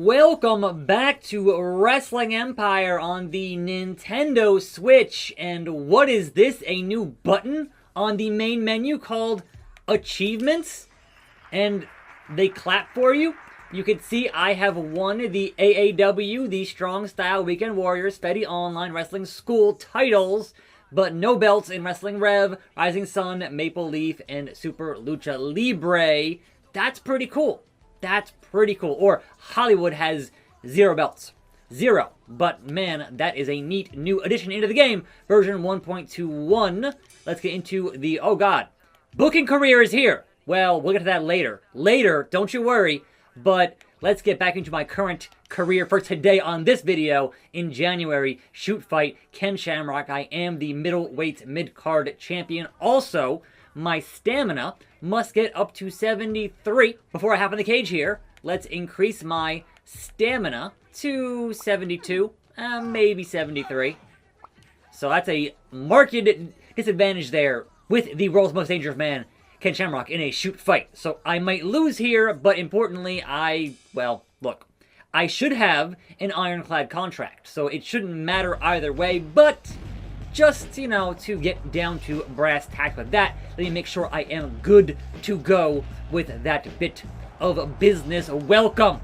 Welcome back to Wrestling Empire on the Nintendo Switch. And what is this? A new button on the main menu called Achievements? And they clap for you. You can see I have won the AEW, the Strong Style Weekend Warriors, Fetty Online Wrestling School titles, but no belts in Wrestling Rev, Rising Sun, Maple Leaf, and Super Lucha Libre. That's pretty cool. That's pretty cool. Or Hollywood has 0 belts. 0. But man, that is a neat new addition into the game. Version 1.21. Let's get into the, oh god, booking career is here. Well, we'll get to that later. Later, don't you worry. But let's get back into my current career for today on this video. In January, shoot fight, Ken Shamrock. I am the middleweight mid-card champion. Also, my stamina must get up to 73 before I hop in the cage here. Let's increase my stamina to 72, maybe 73. So that's a marked disadvantage there with the world's most dangerous man, Ken Shamrock, in a shoot fight. So I might lose here, but importantly, well, look, I should have an ironclad contract, so it shouldn't matter either way, but just, you know, to get down to brass tacks with that, let me make sure I am good to go with that bit of business. Welcome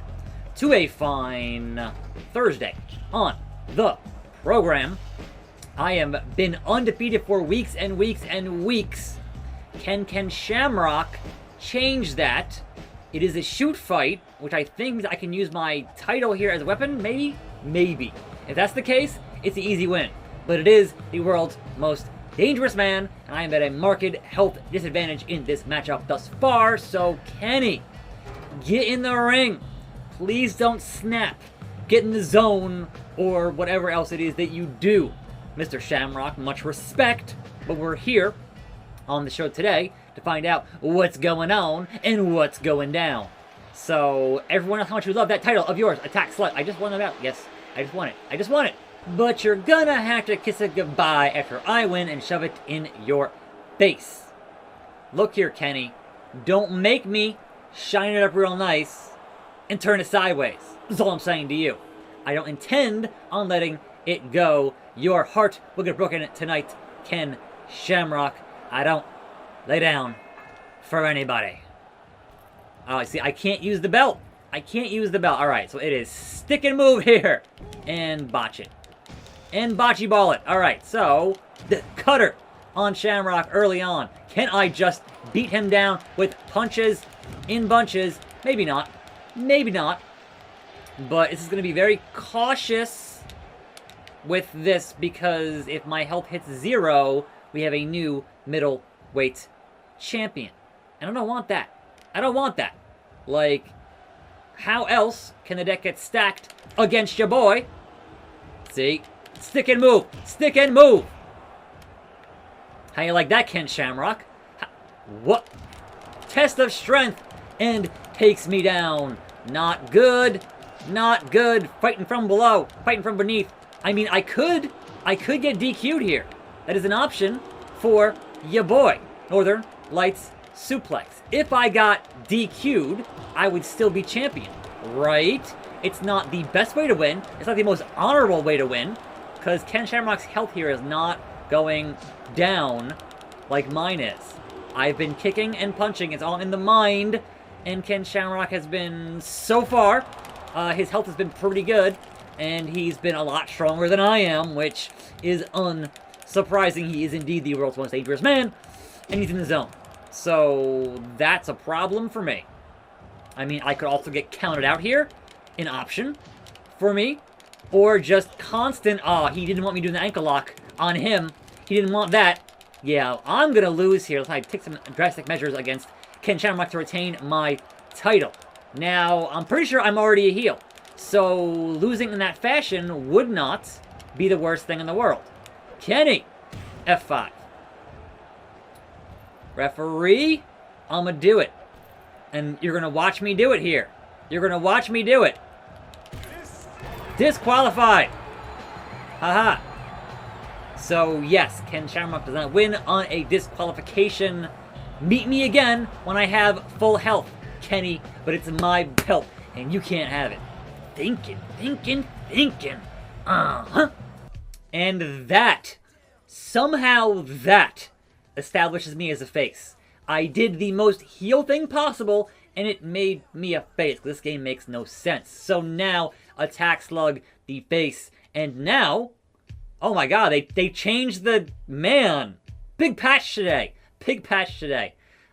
to a fine Thursday on the program. I have been undefeated for weeks and weeks and weeks. Ken Shamrock changed that. It is a shoot fight, which I think I can use my title here as a weapon, maybe? Maybe. If that's the case, it's an easy win. But it is the world's most dangerous man, and I am at a marked health disadvantage in this matchup thus far. So, Kenny, get in the ring. Please don't snap. Get in the zone, or whatever else it is that you do. Mr. Shamrock, much respect, but we're here on the show today to find out what's going on and what's going down. So, everyone else, how much you love that title of yours, Attack Slug. I just won it out. Yes, I just won it. I just won it. But you're gonna have to kiss it goodbye after I win and shove it in your face. Look here, Kenny. Don't make me shine it up real nice and turn it sideways. That's all I'm saying to you. I don't intend on letting it go. Your heart will get broken tonight, Ken Shamrock. I don't lay down for anybody. Oh, see, I can't use the belt. I can't use the belt. All right, so it is stick and move here. And botch it. And bocce ball it. All right, so the cutter on Shamrock early on. Can I just beat him down with punches in bunches? Maybe not. Maybe not. But this is going to be very cautious with this because if my health hits 0, we have a new middleweight champion. And I don't want that. I don't want that. Like, how else can the deck get stacked against your boy? See? Stick and move. Stick and move. How you like that, Ken Shamrock? What? Test of strength and takes me down. Not good. Not good. Fighting from below. Fighting from beneath. I mean, I could get DQ'd here. That is an option for ya boy. Northern Lights Suplex. If I got DQ'd, I would still be champion, right? It's not the best way to win. It's not the most honorable way to win. Because Ken Shamrock's health here is not going down like mine is. I've been kicking and punching. It's all in the mind. And Ken Shamrock has been, so far, his health has been pretty good. And he's been a lot stronger than I am, which is unsurprising. He is indeed the world's most dangerous man. And he's in the zone. So that's a problem for me. I mean, I could also get counted out here. An option for me. Or just constant, he didn't want me doing the ankle lock on him. He didn't want that. Yeah, I'm going to lose here. Let's take some drastic measures against Ken Shamrock to retain my title. Now, I'm pretty sure I'm already a heel. So, losing in that fashion would not be the worst thing in the world. Kenny, F5. Referee, I'm going to do it. And you're going to watch me do it here. You're going to watch me do it. Disqualified. Haha. So, yes, Ken Shamrock does not win on a disqualification. Meet me again when I have full health, Kenny, but it's my belt, and you can't have it. thinking. Uh-huh. And that, somehow that, establishes me as a face. I did the most heel thing possible, and it made me a face. This game makes no sense. So now, attackslug, the face, and now, oh my god, they changed the, man. Big patch today.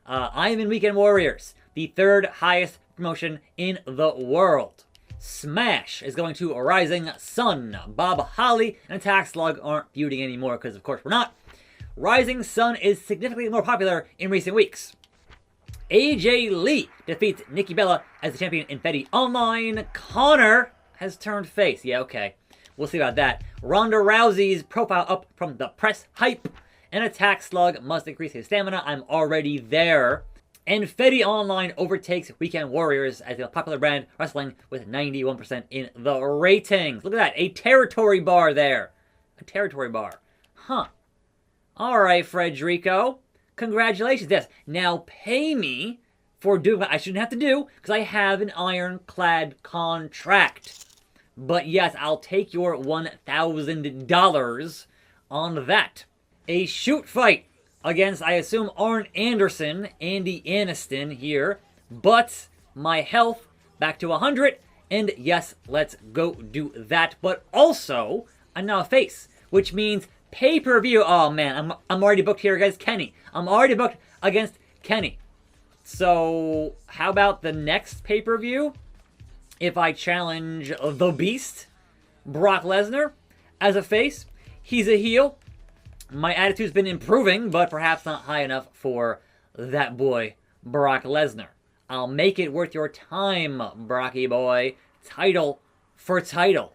I am in Weekend Warriors, the third highest promotion in the world. Smash is going to Rising Sun. Bob Holly and attackslug aren't feuding anymore, because of course we're not. Rising Sun is significantly more popular in recent weeks. AJ Lee defeats Nikki Bella as the champion in Fetty Online. Connor has turned face. Yeah, okay. We'll see about that. Ronda Rousey's profile up from the press hype. And attackslug must increase his stamina. I'm already there. And Fetty Online overtakes Weekend Warriors as the popular brand wrestling with 91% in the ratings. Look at that. A territory bar there. A territory bar. Huh. Alright, Frederico. Congratulations. Yes. Now pay me for doing what I shouldn't have to do, because I have an ironclad contract. But yes, I'll take your $1,000 on that. A shoot fight against, I assume, Arn Anderson, Andy Aniston here. But my health back to 100. And yes, let's go do that. But also, I'm now a face, which means pay-per-view. Oh man, I'm already booked here against Kenny. I'm already booked against Kenny. So, how about the next pay-per-view? If I challenge the Beast, Brock Lesnar, as a face, he's a heel. My attitude's been improving, but perhaps not high enough for that boy, Brock Lesnar. I'll make it worth your time, Brocky boy. Title for title.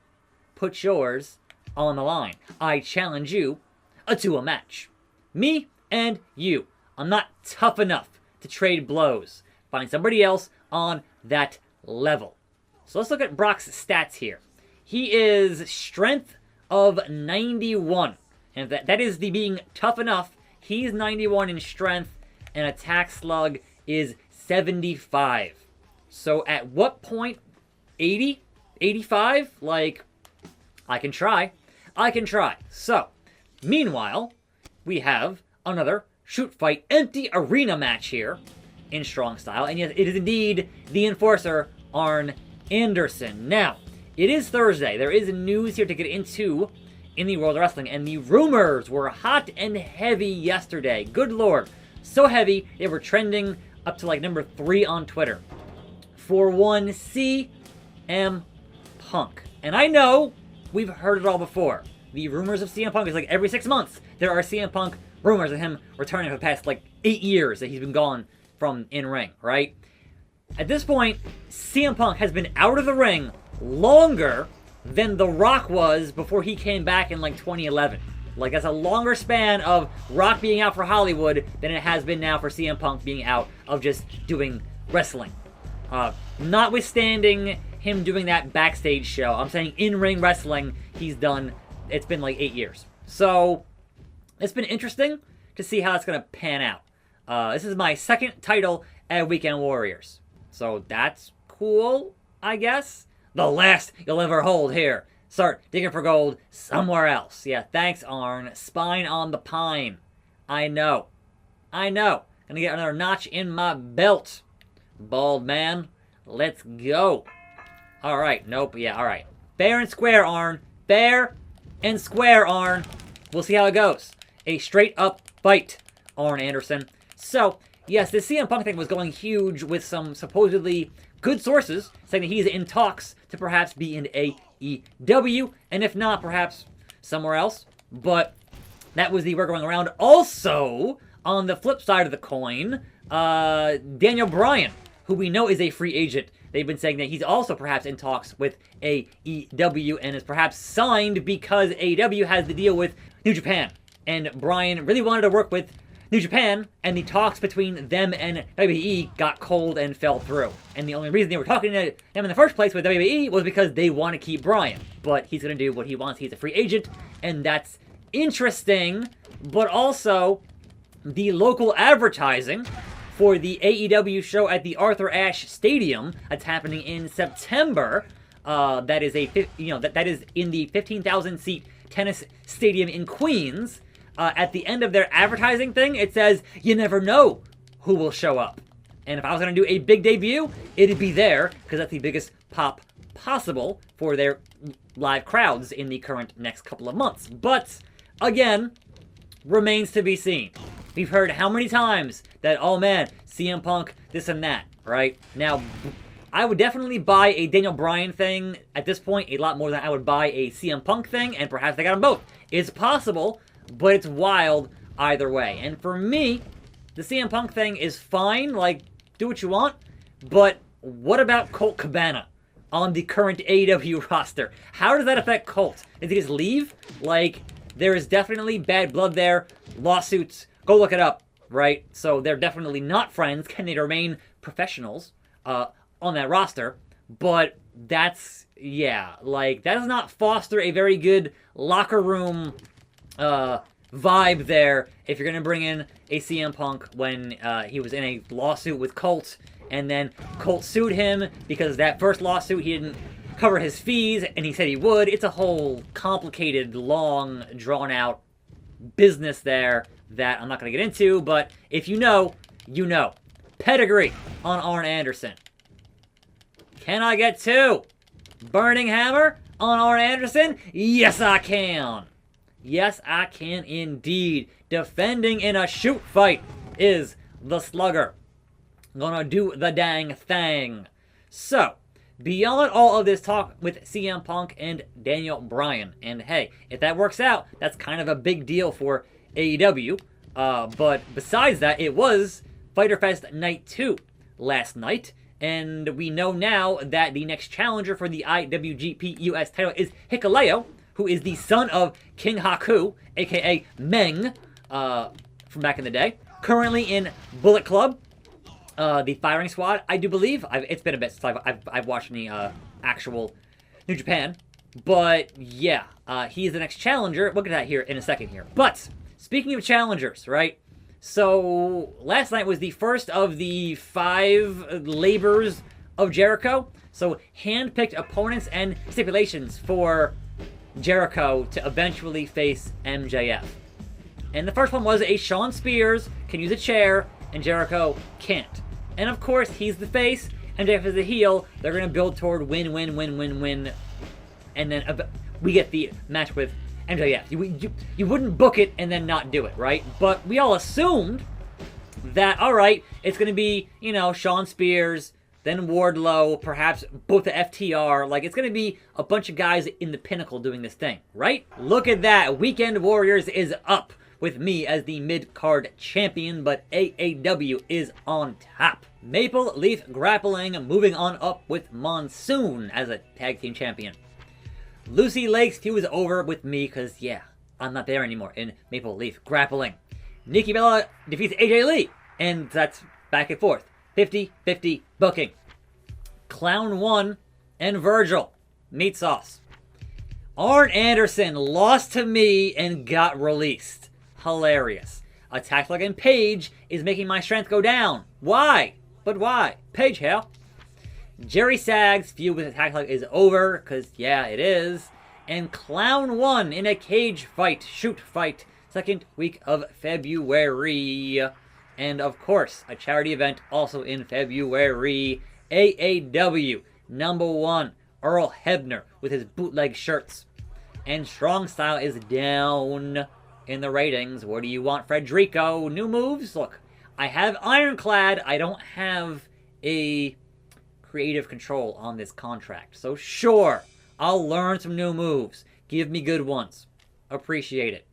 Put yours on the line. I challenge you to a match. Me and you. I'm not tough enough to trade blows. Find somebody else on that level. So let's look at Brock's stats here. He is strength of 91. And that is the being tough enough. He's 91 in strength, and attackslug is 75. So at what point? 80? 85? Like, I can try. So, meanwhile, we have another shoot fight empty arena match here in strong style. And yes, it is indeed the enforcer, Arn Anderson. Now, it is Thursday. There is news here to get into in the world of wrestling, and the rumors were hot and heavy yesterday. Good lord. So heavy, they were trending up to like number 3 on Twitter. For one, CM Punk. And I know we've heard it all before. The rumors of CM Punk is like every 6 months there are CM Punk rumors of him returning for the past like 8 years that he's been gone from in-ring, right? At this point, CM Punk has been out of the ring longer than The Rock was before he came back in like 2011. Like, that's a longer span of Rock being out for Hollywood than it has been now for CM Punk being out of just doing wrestling. Notwithstanding him doing that backstage show, I'm saying in-ring wrestling, he's done, it's been like 8 years. So, it's been interesting to see how that's going to pan out. This is my second title at Weekend Warriors. So, that's cool, I guess. The last you'll ever hold here. Start digging for gold somewhere else. Yeah, thanks, Arn. Spine on the pine. I know. Gonna get another notch in my belt. Bald man. Let's go. Alright, nope, yeah, alright. Fair and square, Arn. Fair and square, Arn. We'll see how it goes. A straight up fight, Arn Anderson. So, yes, this CM Punk thing was going huge with some supposedly good sources saying that he's in talks to perhaps be in AEW, and if not, perhaps somewhere else. But that was the word going around. Also, on the flip side of the coin, Daniel Bryan, who we know is a free agent, they've been saying that he's also perhaps in talks with AEW and is perhaps signed because AEW has the deal with New Japan. And Bryan really wanted to work with New Japan, and the talks between them and WWE got cold and fell through. And the only reason they were talking to them in the first place with WWE was because they want to keep Bryan. But he's going to do what he wants. He's a free agent, and that's interesting. But also, the local advertising for the AEW show at the Arthur Ashe Stadium, that's happening in September, that is that is in the 15,000 seat tennis stadium in Queens. At the end of their advertising thing, it says, "You never know who will show up." And if I was going to do a big debut, it'd be there, because that's the biggest pop possible for their live crowds in the current next couple of months. But, again, remains to be seen. We've heard how many times that, oh man, CM Punk, this and that, right? Now, I would definitely buy a Daniel Bryan thing at this point a lot more than I would buy a CM Punk thing, and perhaps they got them both. It's possible, but it's wild either way. And for me, the CM Punk thing is fine, like, do what you want, but what about Colt Cabana on the current AEW roster? How does that affect Colt? Does he just leave? Like, there is definitely bad blood there, lawsuits, go look it up, right? So they're definitely not friends. Can they remain professionals on that roster? But that's, yeah, like, that does not foster a very good locker room vibe there if you're going to bring in a CM Punk when he was in a lawsuit with Colt, and then Colt sued him because that first lawsuit he didn't cover his fees, and he said he would. It's a whole complicated, long, drawn-out business there that I'm not going to get into, but if you know, you know. Pedigree on Arn Anderson. Can I get two? Burning Hammer on Arn Anderson? Yes, I can. Yes, I can indeed. Defending in a shoot fight is the Slugger. Gonna do the dang thing. So, beyond all of this talk with CM Punk and Daniel Bryan, and hey, if that works out, that's kind of a big deal for AEW. But besides that, it was Fyter Fest Night 2 last night, and we know now that the next challenger for the IWGP US title is Hikuleo, who is the son of King Haku, aka Meng, from back in the day. Currently in Bullet Club, the firing squad, I do believe. It's been a bit since I've watched any actual New Japan. But yeah, he's the next challenger. We'll get to that here in a second here. But speaking of challengers, right? So last night was the first of the 5 labors of Jericho. So hand-picked opponents and stipulations for Jericho to eventually face MJF. And the first one was a Shawn Spears can use a chair and Jericho can't. And of course, he's the face, MJF is the heel. They're going to build toward win, win, win, win, win. And then we get the match with MJF. You wouldn't book it and then not do it, right? But we all assumed that, alright, it's going to be, you know, Shawn Spears, then Wardlow, perhaps both the FTR. Like, it's going to be a bunch of guys in the pinnacle doing this thing, right? Look at that. Weekend Warriors is up with me as the mid-card champion, but AEW is on top. Maple Leaf Grappling moving on up with Monsoon as a tag team champion. Lucy Lake's feud is over with me because, yeah, I'm not there anymore in Maple Leaf Grappling. Nikki Bella defeats AJ Lee, and that's back and forth. 50-50 booking. Clown 1 and Virgil. Meat sauce. Arn Anderson lost to me and got released. Hilarious. Attackslug and Paige is making my strength go down. Why? But why? Paige, hell. Jerry Sag's feud with Attackslug is over, because, yeah, it is. And Clown 1 in a cage fight, shoot fight, second week of February. And, of course, a charity event also in February. AAW #1, Earl Hebner with his bootleg shirts. And Strong Style is down in the ratings. What do you want, Frederico? New moves? Look, I have Ironclad. I don't have a creative control on this contract. So sure, I'll learn some new moves. Give me good ones. Appreciate it.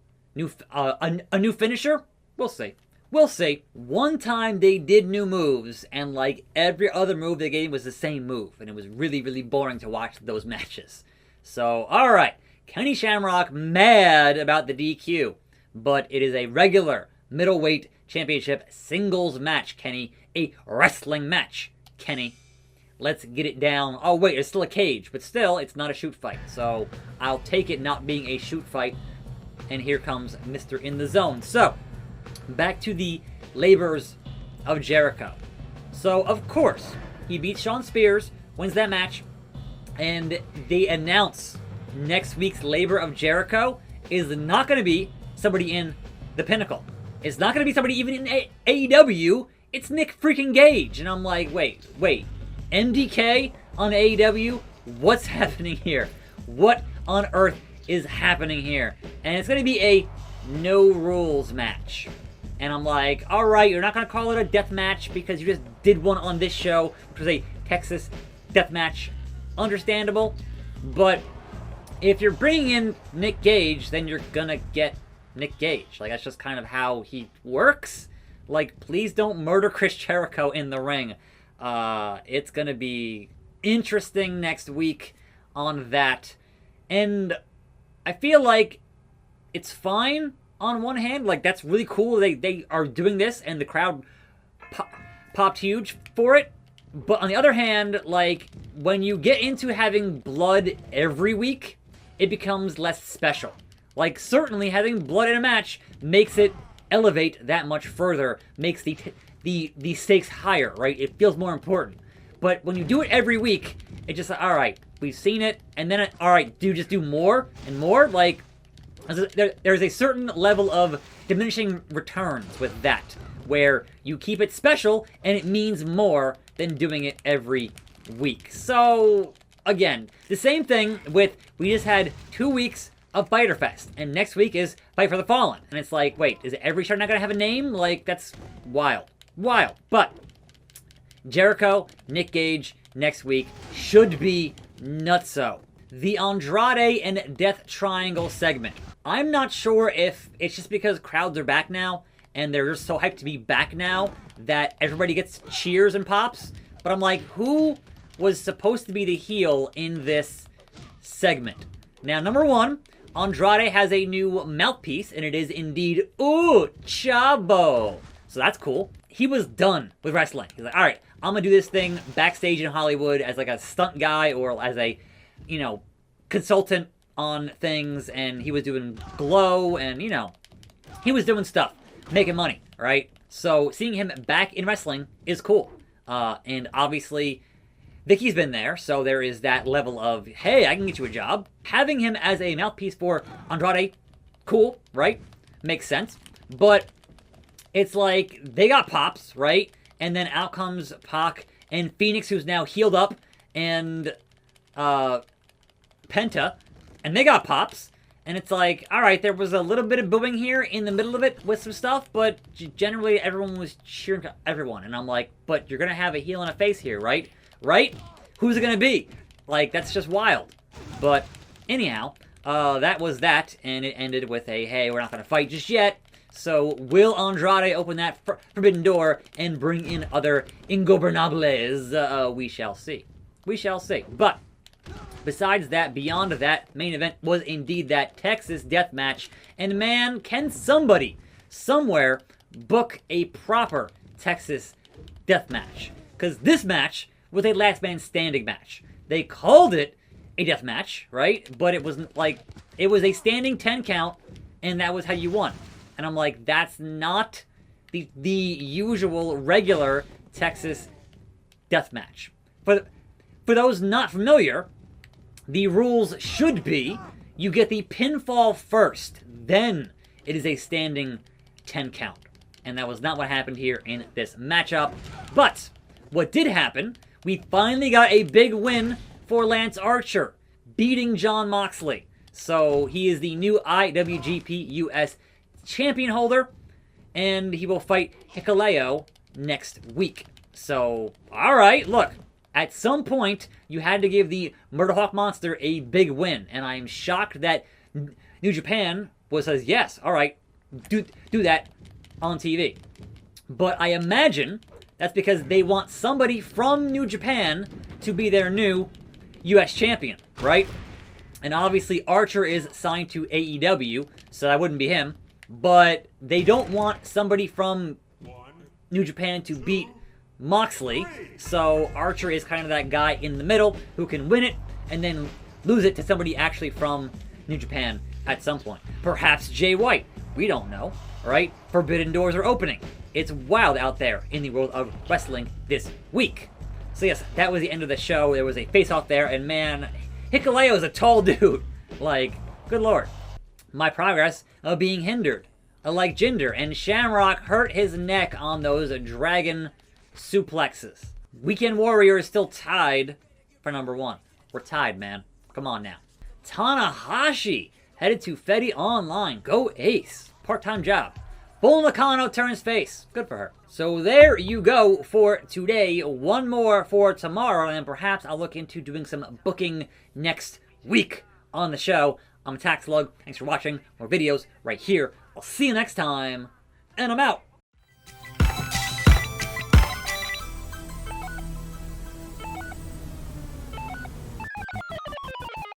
A new finisher? We'll see. We'll see. One time they did new moves, and like every other move they gave was the same move, and it was really, really boring to watch those matches. So, alright. Kenny Shamrock mad about the DQ, but it is a regular middleweight championship singles match, Kenny. A wrestling match, Kenny. Let's get it down. Oh, wait, it's still a cage, but still, it's not a shoot fight. So, I'll take it not being a shoot fight. And here comes Mr. In the Zone. So, back to the labors of Jericho. So, of course, he beats Shawn Spears, wins that match, and they announce next week's Labor of Jericho is not going to be somebody in the Pinnacle. It's not going to be somebody even in AEW. It's Nick freaking Gage. And I'm like, wait. MDK on AEW? What's happening here? What on earth is happening here? And it's going to be a no rules match. And I'm like, alright, you're not going to call it a death match because you just did one on this show, which was a Texas death match. Understandable. But if you're bringing in Nick Gage, then you're going to get Nick Gage. Like, that's just kind of how he works. Like, please don't murder Chris Jericho in the ring. It's going to be interesting next week on that. And I feel like it's fine on one hand. Like, that's really cool. They are doing this and the crowd popped huge for it. But on the other hand, like, when you get into having blood every week, it becomes less special. Like, certainly having blood in a match makes it elevate that much further, makes the stakes higher, right? It feels more important. But when you do it every week, it's just like, all right, we've seen it, and then, all right, just do more and more? Like, there's a certain level of diminishing returns with that, where you keep it special, and it means more than doing it every week. So, again, the same thing with, we just had 2 weeks of Fyter Fest, and next week is Fight for the Fallen. And it's like, wait, is every show not going to have a name? Like, that's wild. Wild. But Jericho, Nick Gage, next week should be nutso. The Andrade and Death Triangle segment. I'm not sure if it's just because crowds are back now, and they're just so hyped to be back now, that everybody gets cheers and pops. But I'm like, who was supposed to be the heel in this segment? Now, number one, Andrade has a new mouthpiece, and it is indeed, ooh, Chavo. So that's cool. He was done with wrestling. He's like, all right, I'm going to do this thing backstage in Hollywood as like a stunt guy or as a, consultant on things. And he was doing Glow and, he was doing stuff, making money, right? So seeing him back in wrestling is cool. And obviously, Vicky's been there, so there is that level of, hey, I can get you a job. Having him as a mouthpiece for Andrade, cool, right? Makes sense. But it's like, they got pops, right? And then out comes Pac and Phoenix, who's now healed up, and Penta, and they got pops. And it's like, all right, there was a little bit of booing here in the middle of it with some stuff, but generally everyone was cheering to everyone. And I'm like, but you're going to have a heel and a face here, right? Right? Who's it going to be? Like, that's just wild. But anyhow, that was that, and it ended with a, hey, we're not going to fight just yet. So will Andrade open that forbidden door and bring in other ingobernables? We shall see. We shall see. But besides that, beyond that, main event was indeed that Texas death match. And man, can somebody, somewhere, book a proper Texas death match? Because this match was a last man standing match. They called it a death match, right? But it wasn't like, it was a standing 10 count, and that was how you won. And I'm like, that's not the usual regular Texas death match. For those not familiar, the rules should be, you get the pinfall first, then it is a standing 10 count. And that was not what happened here in this matchup. But what did happen, we finally got a big win for Lance Archer, beating Jon Moxley. So he is the new IWGP US champion holder, and he will fight Hikuleo next week. So, alright, look, at some point, you had to give the Murderhawk Monster a big win, and I'm shocked that New Japan says, yes, alright, do that on TV. But I imagine that's because they want somebody from New Japan to be their new US champion, right? And obviously Archer is signed to AEW, so that wouldn't be him. But they don't want somebody from New Japan to beat Moxley, so Archer is kind of that guy in the middle who can win it and then lose it to somebody actually from New Japan at some point. Perhaps Jay White. We don't know, right? Forbidden doors are opening. It's wild out there in the world of wrestling this week. So yes, that was the end of the show. There was a face-off there, and man, Hikuleo is a tall dude. Like, good lord. My progress of being hindered. Like Jinder, and Shamrock hurt his neck on those dragon suplexes. Weekend Warrior is still tied for number 1. We're tied, man. Come on now. Tanahashi headed to Fedi Online. Go Ace. Part-time job. Bull Nakano turns face. Good for her. So there you go for today. One more for tomorrow, and perhaps I'll look into doing some booking next week on the show. I'm attackslug. Thanks for watching. More videos right here. I'll see you next time, and I'm out.